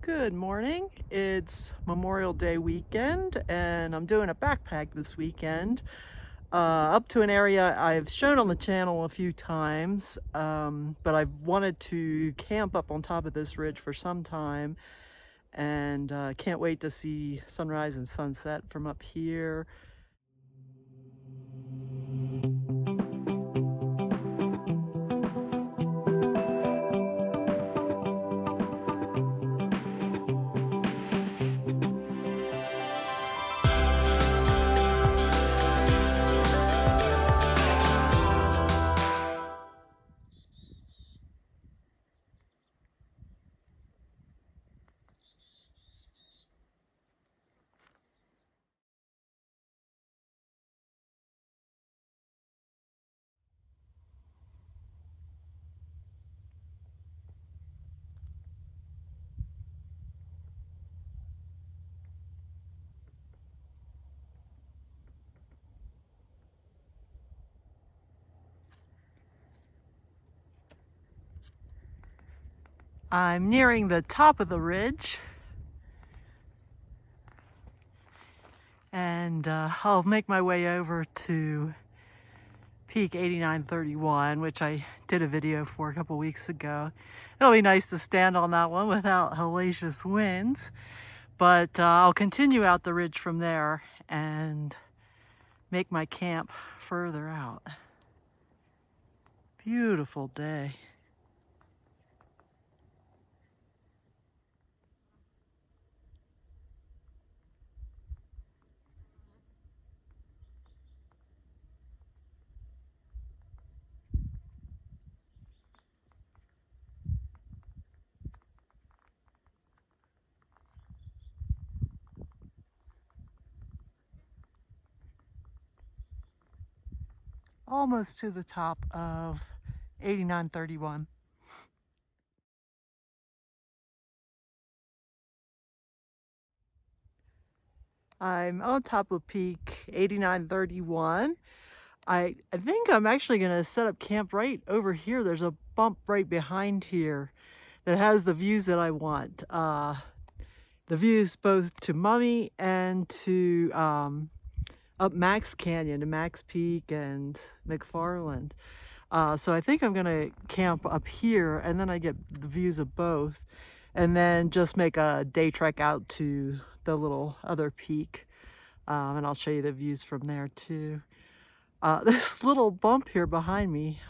Good morning. It's Memorial Day weekend, and I'm doing a backpack this weekend up to an area I've shown on the channel a few times, but I've wanted to camp up on top of this ridge for some time, and can't wait to see sunrise and sunset from up here. I'm nearing the top of the ridge, and I'll make my way over to Peak 8931, which I did a video for a couple weeks ago. It'll be nice to stand on that one without hellacious winds, but I'll continue out the ridge from there and make my camp further out. Beautiful day. Almost to the top of 8931. I'm on top of Peak 8931. I think I'm actually going to set up camp right over here. There's a bump right behind here that has the views that I want. The views both to Mummy and to up Max Canyon, to Max Peak and McFarland. So I think I'm going to camp up here, and then I get the views of both, and then just make a day trek out to the little other peak. And I'll show you the views from there too. This little bump here behind me,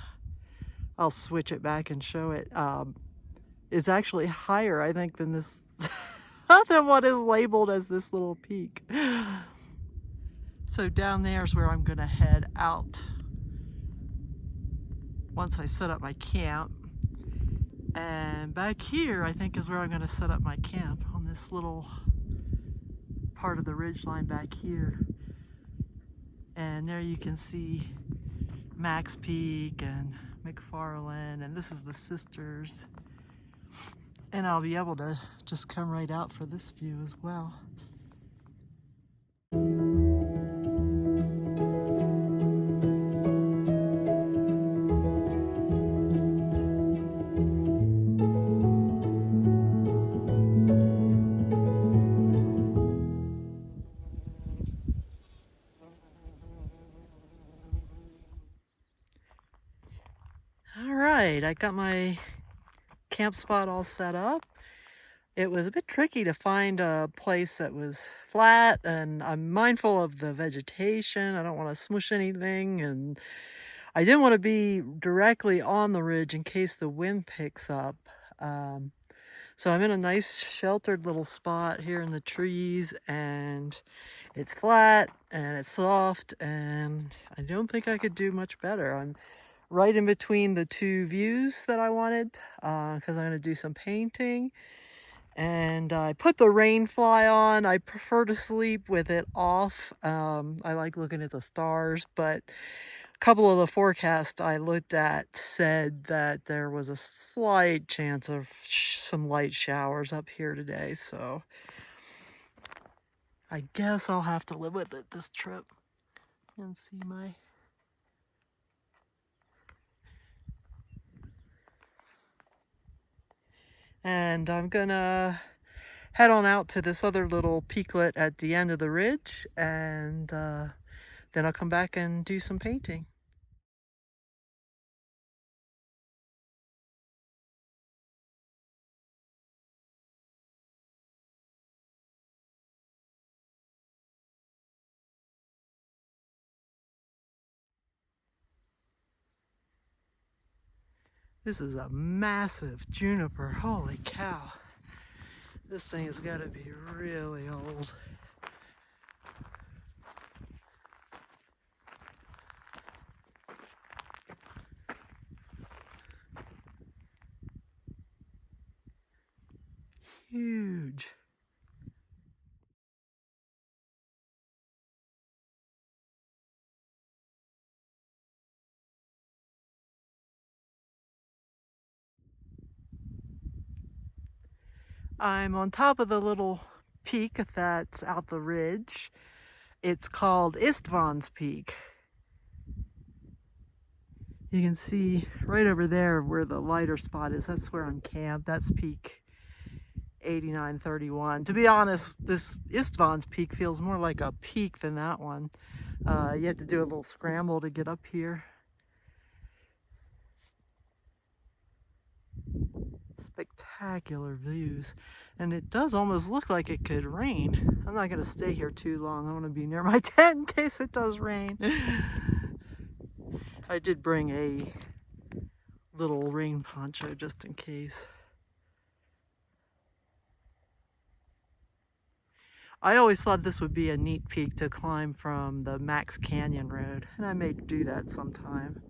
I'll switch it back and show it, is actually higher, I think, than this, than what is labeled as this little peak. So down there is where I'm gonna head out once I set up my camp. And back here, I think, is where I'm gonna set up my camp, on this little part of the ridgeline back here. And there you can see Max Peak and McFarland, and this is the Sisters. And I'll be able to just come right out for this view as well. All right, I got my camp spot all set up. It was a bit tricky to find a place that was flat, and I'm mindful of the vegetation. I don't want to smush anything, and I didn't want to be directly on the ridge in case the wind picks up. So I'm in a nice sheltered little spot here in the trees, and it's flat and it's soft, and I don't think I could do much better. I'm right in between the two views that I wanted, because I'm going to do some painting. And I put the rain fly on. I prefer to sleep with it off. I like looking at the stars, but a couple of the forecasts I looked at said that there was a slight chance of some light showers up here today, so I guess I'll have to live with it this trip. And see my... And I'm gonna head on out to this other little peaklet at the end of the ridge, and then I'll come back and do some painting. This is a massive juniper. Holy cow. This thing has got to be really old. Huge. I'm on top of the little peak that's out the ridge. It's called Istvan's Peak. You can see right over there where the lighter spot is. That's where I'm camped. That's peak 8931. To be honest, this Istvan's Peak feels more like a peak than that one. You have to do a little scramble to get up here. Spectacular views, and it does almost look like it could rain. I'm not going to stay here too long. I want to be near my tent in case it does rain. I did bring a little rain poncho just in case. I always thought this would be a neat peak to climb from the Max Canyon Road, and I may do that sometime.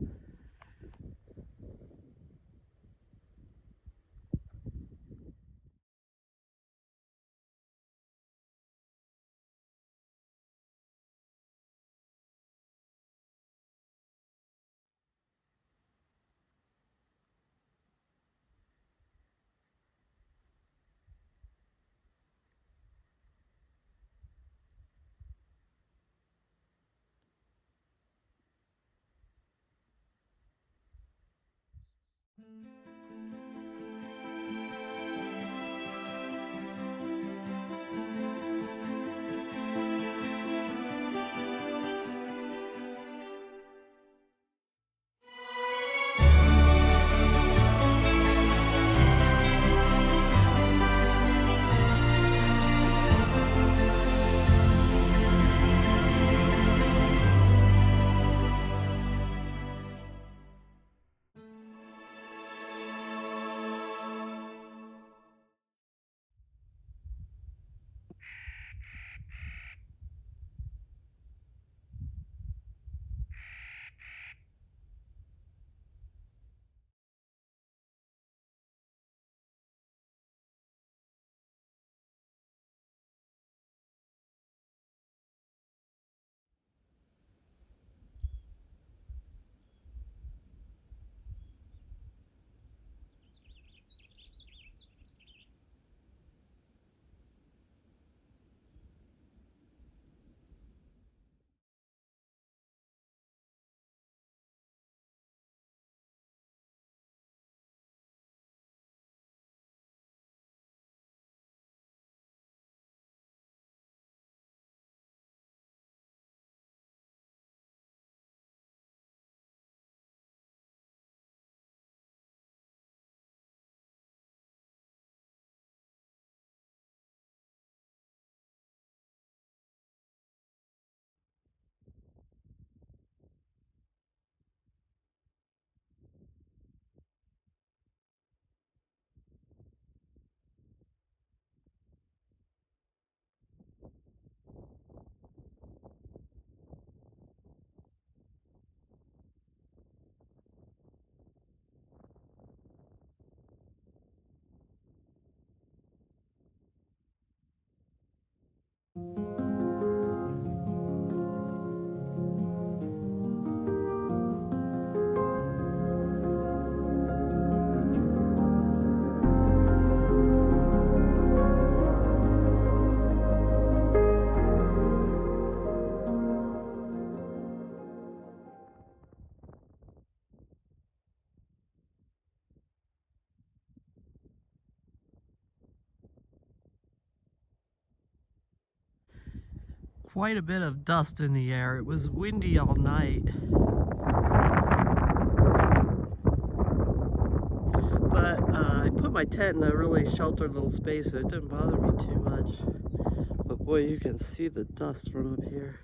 quite a bit of dust in the air. It was windy all night. But I put my tent in a really sheltered little space so it didn't bother me too much. But boy, you can see the dust from up here.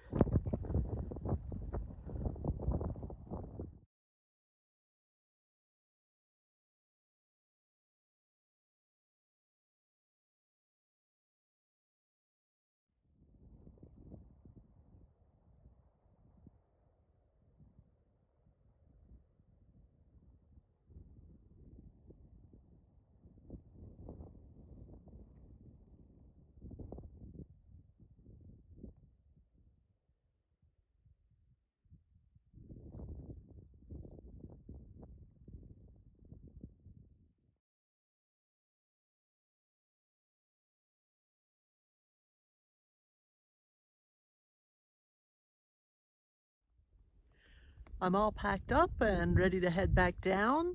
I'm all packed up and ready to head back down.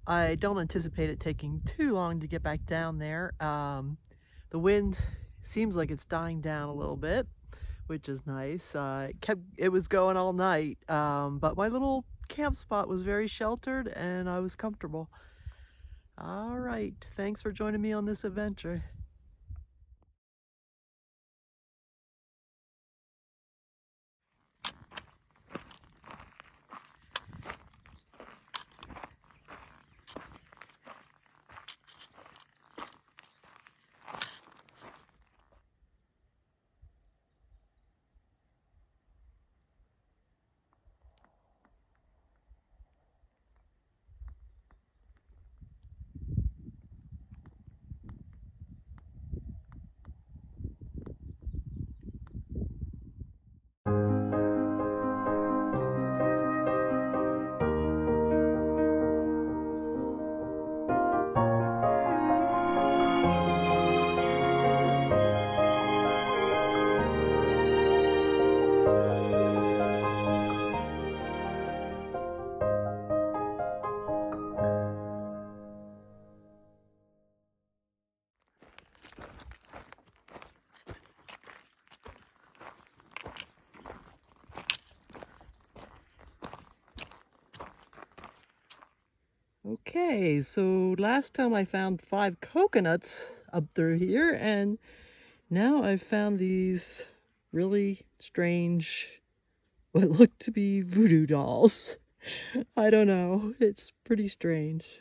I don't anticipate it taking too long to get back down there. The wind seems like it's dying down a little bit, which is nice. It was going all night, but my little camp spot was very sheltered and I was comfortable. All right, thanks for joining me on this adventure. Okay, so last time I found 5 coconuts up through here, and now I've found these really strange, what look to be voodoo dolls. I don't know, it's pretty strange.